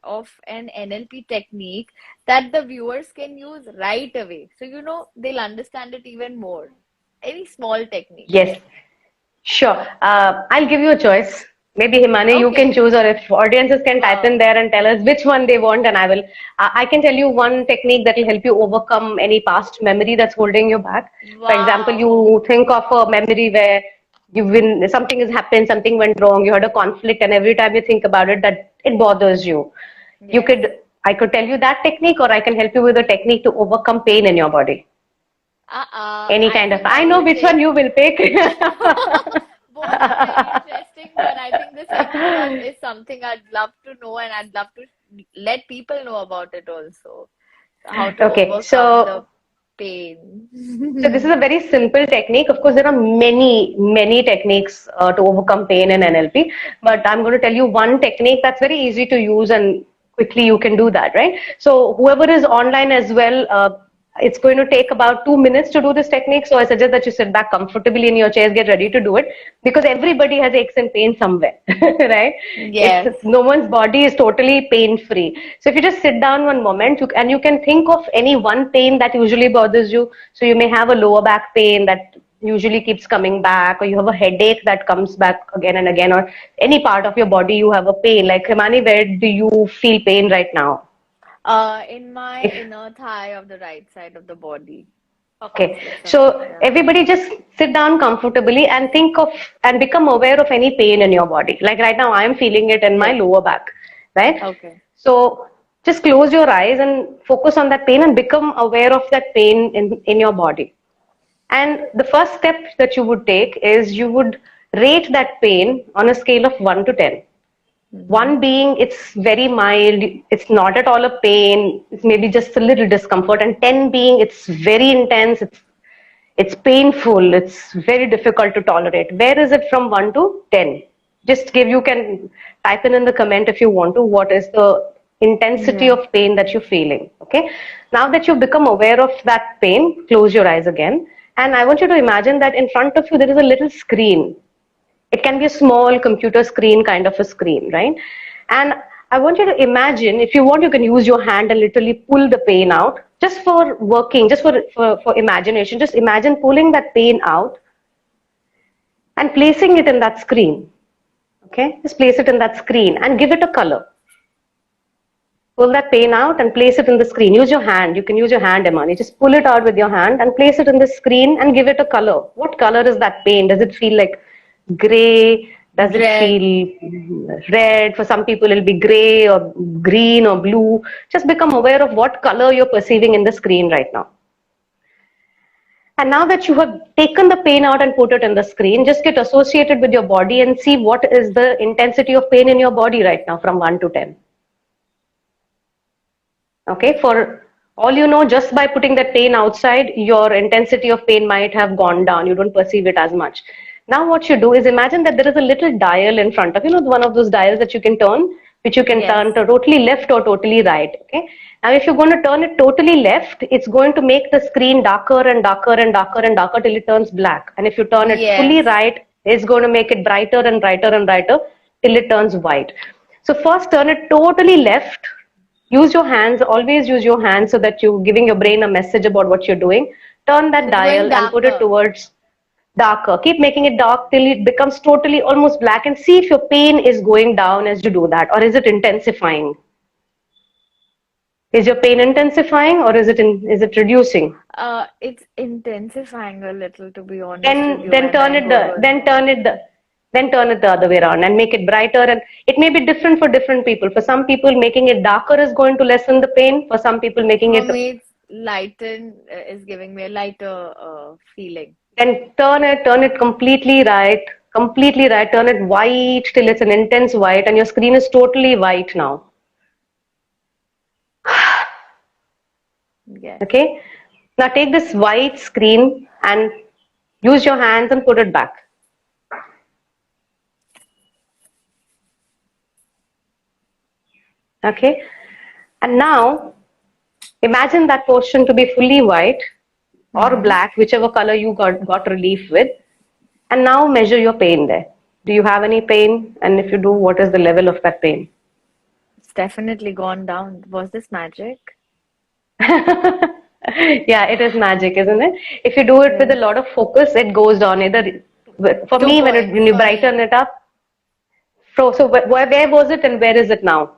of an NLP technique that the viewers can use right away. So, they'll understand it even more. Any small technique. Yes, sure. I'll give you a choice. Maybe Himani, you can Okay. choose, or if audiences can type in Wow. there and tell us which one they want, and I will. I can tell you one technique that will help you overcome any past memory that's holding you back. For example, Wow. you think of a memory where you've been something has happened, something went wrong, you had a conflict, and every time you think about it, that it bothers you. You Yes. could, I could tell you that technique, or I can help you with a technique to overcome pain in your body. Any I kind of. think I I know will which one take you will pick. both are very interesting, but I think the second one is something I'd love to know and I'd love to let people know about it also. How to Okay, overcome the so this is pain. a very simple technique. Of course, there are many techniques to overcome pain in NLP, but I'm going to tell you one technique that's very easy to use and quickly you can do that, right? So whoever is online as well, it's going to take about 2 minutes to do this technique. So I suggest that you sit back comfortably in your chairs, get ready to do it because everybody has aches and pain somewhere, right? It's Yes. no one's body is totally pain free. So if you just sit down one moment and you can think of any one pain that usually bothers you. So you may have a lower back pain that usually keeps coming back, or you have a headache that comes back again and again, or any part of your body you have a pain. Like Himani, where do you feel pain right now? In my If inner thigh of the right side of the body. Okay, It's something, so yeah. everybody just sit down comfortably and think of and become aware of any pain in your body. Like right now, I am feeling it in my Yes. lower back, right? Okay. So just close your eyes and focus on that pain and become aware of that pain in your body. And the first step that you would take is you would rate that pain on a scale of 1 to 10. Mm-hmm. One being it's very mild, it's not at all a pain, it's maybe just a little discomfort, and 10 being it's very intense, it's painful, it's very difficult to tolerate. Where is it from 1 to 10? Just give, you can type in the comment if you want to, what is the intensity Yeah. of pain that you're feeling. Okay. Now that you've become aware of that pain, close your eyes again. And I want you to imagine that in front of you there is a little screen. It can be a small computer screen kind of a screen, right? And I want you to imagine, if you want, you can use your hand and literally pull the pain out just for working, just for imagination. Just imagine pulling that pain out and placing it in that screen. Okay, just place it in that screen and give it a color. Pull that pain out and place it in the screen. Use your hand. You can use your hand, Imani. Just pull it out with your hand and place it in the screen and give it a color. What color is that pain? Does it feel like gray? Does it Red. feel red? For some people, it'll be gray or green or blue. Just become aware of what color you're perceiving in the screen right now. And now that you have taken the pain out and put it in the screen, just get associated with your body and see what is the intensity of pain in your body right now from 1 to 10. Okay, for all you know, just by putting that pain outside, your intensity of pain might have gone down. You don't perceive it as much. Now, what you do is imagine that there is a little dial in front of you, know, one of those dials that you can turn, which you can Yes. turn to totally left or totally right. Okay. Now, if you're going to turn it totally left, it's going to make the screen darker and darker and darker and darker till it turns black. And if you turn it fully Yes. right, it's going to make it brighter and brighter and brighter till it turns white. So first turn it totally left. Use your hands, always use your hands so that you're giving your brain a message about what you're doing. Turn So that it's going dial and put it darker. towards darker. Keep making it dark till it becomes totally almost black and see if your pain is going down as you do that or is it intensifying? Is your pain intensifying or is it reducing? It's intensifying a little, to be honest with Then you, then when turn I it go in. then turn it the other way around and make it brighter, and it may be different for different people. For some people making it darker is going to lessen the pain. For some people making For it, me, it's lighten is giving me a lighter feeling. then turn it completely right, turn it white till it's an intense white and your screen is totally white now. Yes. Okay, now take this white screen and use your hands and put it back. Okay, and now imagine that portion to be fully white or Mm-hmm. black, whichever color you got relief with, and now measure your pain there. Do you have any pain? And if you do, what is the level of that pain? It's definitely gone down. Was this magic? Yeah, it is magic, isn't it? If you do it with a Yes. lot of focus, it goes down. Either for Two me, points when you for you. brighten it up, so where was it and where is it now?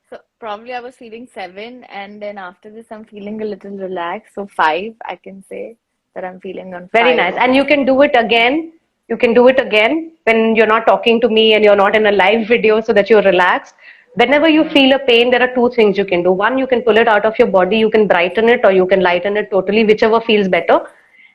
So probably I was feeling seven, and then after this, I'm feeling a little relaxed. So five, I can say that I'm feeling on Very five nice. of And you can do it again. You can do it again when you're not talking to me and you're not in a live video so that you're relaxed. Whenever you yeah. feel a pain, there are two things you can do. One, you can pull it out of your body, you can brighten it, or you can lighten it totally, whichever feels better.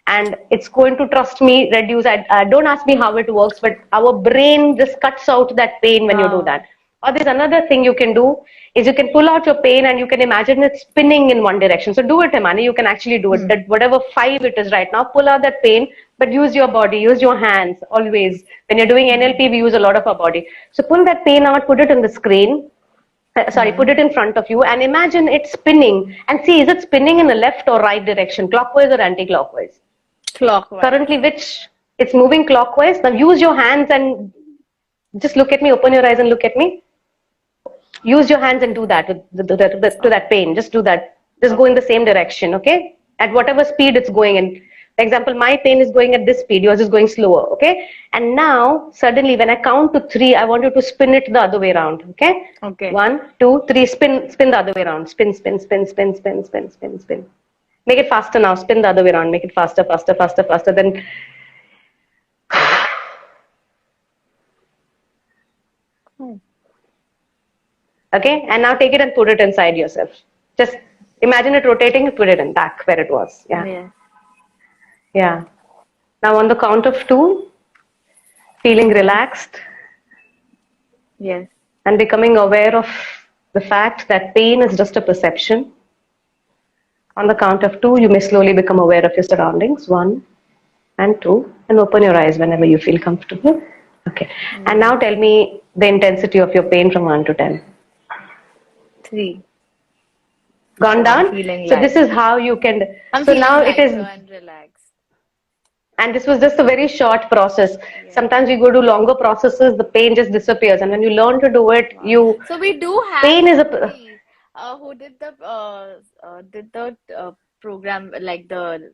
And it's going to, trust me, reduce. Don't ask me how it works, but our brain just cuts out that pain when you do Wow. that. Or there's another thing you can do is you can pull out your pain and you can imagine it spinning in one direction. So do it, Imani. You can actually do it. Hmm. That whatever five it is right now, pull out that pain, but use your body, use your hands always. When you're doing Hmm. NLP, we use a lot of our body. So pull that pain out, put it in the screen. Sorry, put Hmm. it in front of you and imagine it spinning. And see, is it spinning in the left or right direction, clockwise or anti-clockwise? Clockwise. Currently, which it's moving clockwise. Now use your hands and just look at me. Open your eyes and look at me. Use your hands and do that to Oh, that pain. Just do that. Just go in okay. the same direction, okay? At whatever speed it's going in. For example, my pain is going at this speed, yours is going slower, okay? And now, suddenly, when I count to three, I want you to spin it the other way around, okay? Okay. One, two, three, spin the other way around. Spin. Make it faster now. Spin the other way around. Make it faster. Then, Hmm. okay? And now take it and put it inside yourself. Just imagine it rotating, put it in back where it was. Yeah. Yes. Yeah. Now on the count of two, feeling Yes. relaxed Yes. and becoming aware of the fact that pain is just a perception. On the count of two, you may slowly become aware of your surroundings. One and two, and open your eyes whenever you feel comfortable. Okay. And Yes. now tell me the intensity of your pain from 1 to 10. Three. Gone So I'm down? feeling So this light. is how you can. I'm So feeling now it lighter is, and relaxed. and this was just a very short process. Yes. Sometimes we go to longer processes, the pain just disappears. And when you learn to do it, Wow. you, So we do have pain is a, somebody who did the program, like the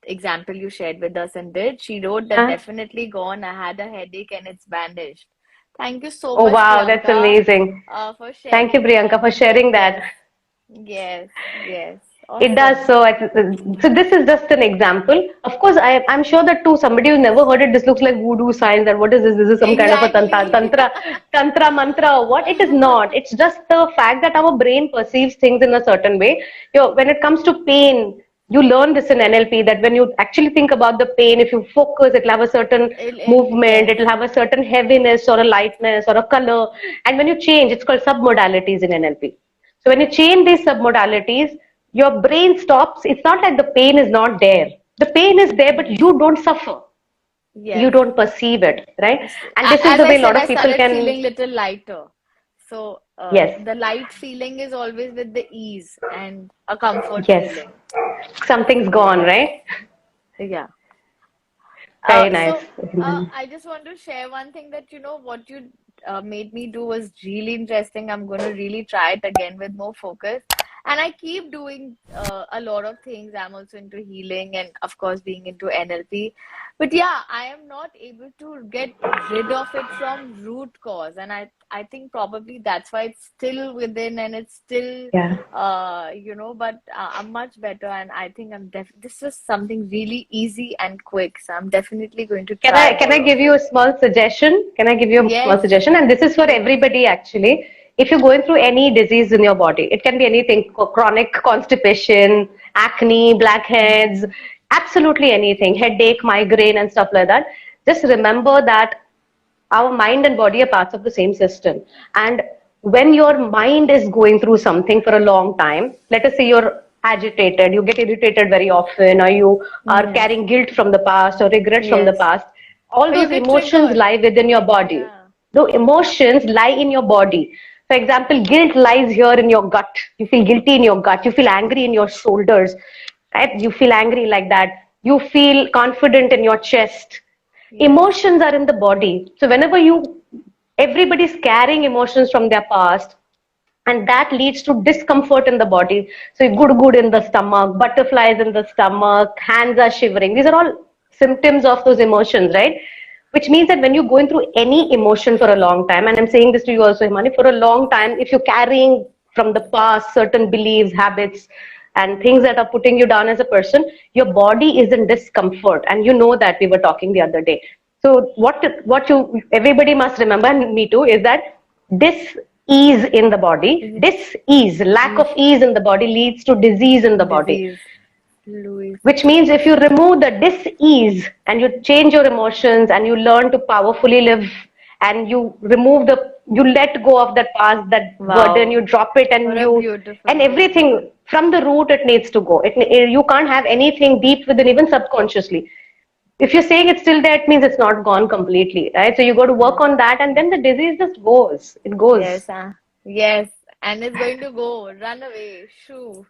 example you shared with us, and did she wrote that huh? definitely gone. I had a headache and it's vanished. Thank you so Oh much, wow, that's Priyanka, amazing. for Thank you, sharing Priyanka, that. for sharing that. Yes, yes, yes. It does Awesome. so. So this is just an example. Of course, I'm sure that to somebody who's never heard it, this looks like voodoo science. That what is this? This is some kind of a Exactly. tantra mantra. Or what? It is not. It's just the fact that our brain perceives things in a certain way. When it comes to pain, you learn this in NLP that when you actually think about the pain, if you focus, it'll have a certain movement, Yes. it'll have a certain heaviness or a lightness or a color. And when you change, it's called submodalities in NLP. So when you change these submodalities, your brain stops. It's not like the pain is not there. The pain is there, but Yes. you don't suffer. You Yes. don't perceive it, right? And this is As the I way a said, lot I of people started can, feeling little lighter. So yes, the light feeling is always with the ease and a comfort yes, feeling. something's So gone, yes, right? yeah. Very nice. So I just want to share one thing that what you made me do was really interesting. I'm going to really try it again with more focus. And I keep doing a lot of things. I'm also into healing and, of course, being into NLP. But yeah, I am not able to get rid of it from root cause. And I think probably that's why it's still within and it's still Yeah. but I'm much better, and I think this was something really easy and quick, so I'm definitely going to Can try I more of give you it. a small suggestion? Can I give you a small Yes, suggestion? And this is for please. everybody actually. If you're going through any disease in your body, it can be anything, chronic constipation, acne, blackheads, absolutely anything, headache, migraine, and stuff like that. Just remember that our mind and body are parts of the same system. And when your mind is going through something for a long time, let us say you're agitated, you get irritated very often, or you are Yes, carrying guilt from the past or regrets from the yes. past, all Or you those get emotions triggered. lie within your body. Yeah. The emotions lie in your body. For example, guilt lies here in your gut. You feel guilty in your gut. You feel angry in your shoulders, right? You feel angry like that. You feel confident in your chest. Yes. Emotions are in the body. So whenever everybody's carrying emotions from their past, and that leads to discomfort in the body. So good in the stomach, butterflies in the stomach, hands are shivering. These are all symptoms of those emotions, right? Which means that when you're going through any emotion for a long time, and I'm saying this to you also, Himani, for a long time, if you're carrying from the past certain beliefs, habits, and things that are putting you down as a person, your body is in discomfort, and you know that we were talking the other day. So what you everybody must remember, and me too, is that this ease in the body, this ease, lack of ease in the body leads to disease in the body. Disease. Louis. Which means if you remove the dis-ease and you change your emotions and you learn to powerfully live, and you remove you let go of that past, that burden, Wow. you drop it, and What a beautiful and way. everything from the root it needs to go. You can't have anything deep within, even subconsciously. If you're saying it's still there, it means it's not gone completely, right? So you got to work Yes. on that, and then the disease just goes. It goes. Yes. Yes. And it's going to go. Run away. Shoo.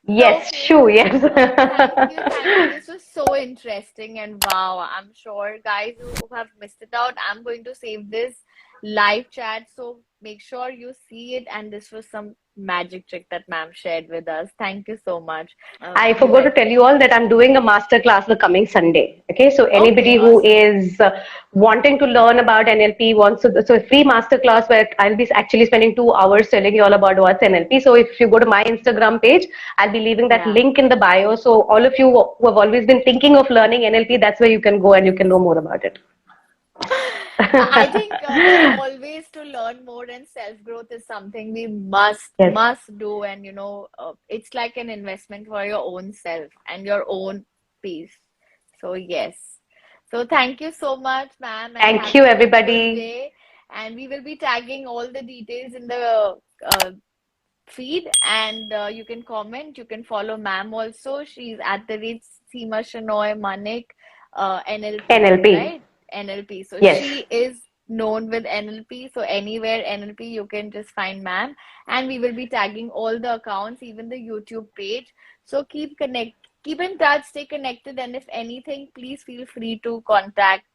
So, Yes, okay. sure, yes. Thank you. Thank you. This was so interesting. And wow, I'm sure guys who have missed it out, I'm going to save this live chat. So make sure you see it. And this was some magic trick that ma'am shared with us. Thank you so much. I You forgot to were tell you all that I'm doing a master class the coming Sunday. Okay, so okay. anybody who Awesome. is wanting to learn about NLP wants to, so a free master class where I'll be actually spending 2 hours telling you all about what's NLP. So if you go to my Instagram page, I'll be leaving that Yeah. link in the bio. So all of you who have always been thinking of learning NLP, that's where you can go and you can know more about it. I think there's always to learn more, and self-growth is something we must Yes, must do. And it's like an investment for your own self and your own peace. So yes. So thank you so much, ma'am, and thank have you, such a good everybody. day. And we will be tagging all the details in the feed, and you can comment. You can follow ma'am also. She's at the rate Seema Shanoy Manik, NLP, NLP. right? NLP. So Yes, she is known with NLP. So anywhere NLP, you can just find ma'am, and we will be tagging all the accounts, even the YouTube page. So keep in touch, stay connected, and if anything, please feel free to contact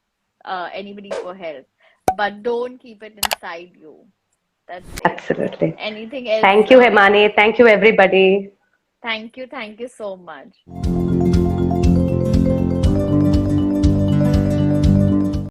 anybody for help. But don't keep it inside you. That's it. absolutely. Anything else? Thank you, Hemani. Thank you, everybody. Thank you so much.